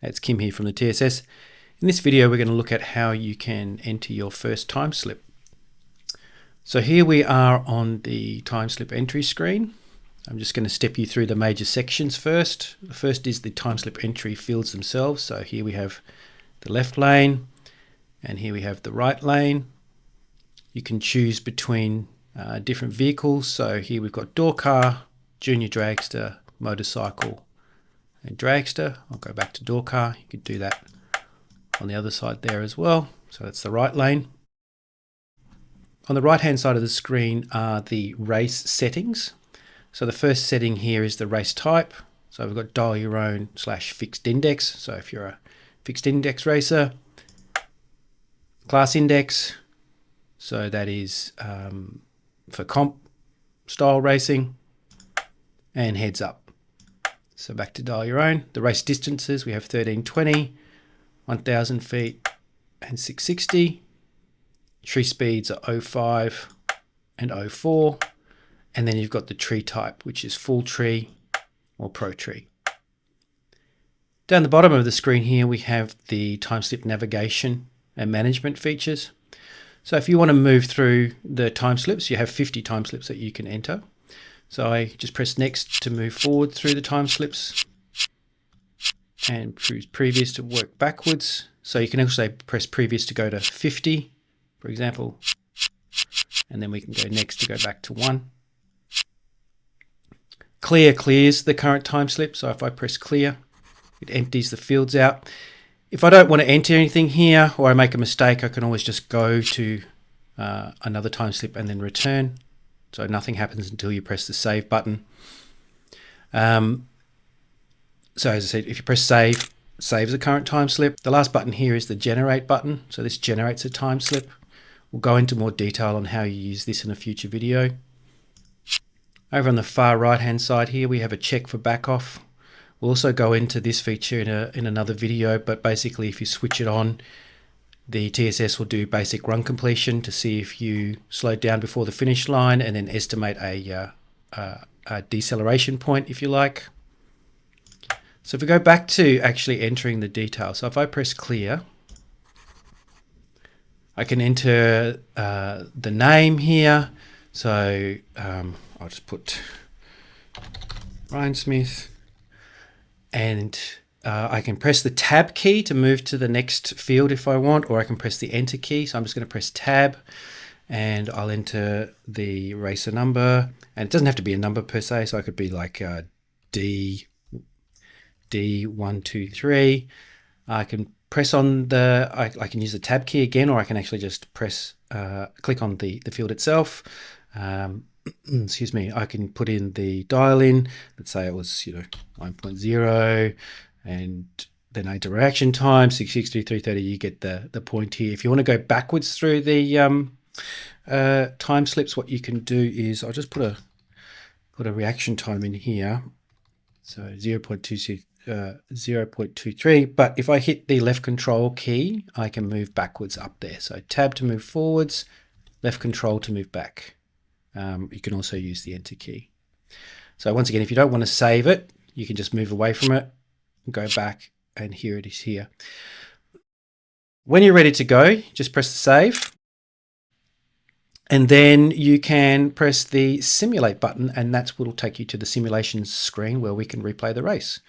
It's Kim here from the TSS. In this video we're going to look at how you can enter your first time slip. So here we are on the time slip entry screen. I'm just going to step you through the major sections first. The first is the time slip entry fields themselves. So here we have the left lane and here we have the right lane. You can choose between different vehicles. So here we've got door car, junior dragster, motorcycle and dragster. I'll go back to door car. You could do that on the other side there as well. So that's the right lane. On the right hand side of the screen are the race settings. So the first setting here is the race type. So we've got dial your own / fixed index. So if you're a fixed index racer, class index. So that is for comp style racing, and heads up. So back to dial your own. The race distances, we have 1320, 1000 feet and 660. Tree speeds are 05 and 04. And then you've got the tree type, which is full tree or pro tree. Down the bottom of the screen here, we have the time slip navigation and management features. So if you want to move through the time slips, you have 50 time slips that you can enter. So I just press next to move forward through the time slips and choose previous to work backwards. So you can also press previous to go to 50, for example, and then we can go next to go back to 1. Clear clears the current time slip. So if I press clear, it empties the fields out. If I don't want to enter anything here or I make a mistake, I can always just go to another time slip and then return. So nothing happens until you press the save button. So as I said, if you press save, it saves the current time slip. The last button here is the generate button. So this generates a time slip. We'll go into more detail on how you use this in a future video. Over on the far right hand side here, we have a check for back off. We'll also go into this feature in another video, but basically if you switch it on, the TSS will do basic run completion to see if you slowed down before the finish line and then estimate a deceleration point if you like. So if we go back to actually entering the details, so if I press clear, I can enter the name here. So I'll just put Ryan Smith, and I can press the tab key to move to the next field if I want, or I can press the enter key. So I'm just going to press tab and I'll enter the racer number, and it doesn't have to be a number per se. So I could be like D123. I can press on the, I can use the tab key again, or I can actually just press, click on the field itself. Excuse me, I can put in the dial in. Let's say it was 9.0, and then enter reaction time 660, 330. You get the point here. If you want to go backwards through the time slips, what you can do is I'll just put a reaction time in here. So 0.23. But if I hit the left control key, I can move backwards up there. So tab to move forwards, left control to move back. You can also use the enter key. So once again, if you don't want to save it, you can just move away from it, go back, and here it is here. When you're ready to go, just press the save. And then you can press the simulate button, and that's what will take you to the simulations screen where we can replay the race.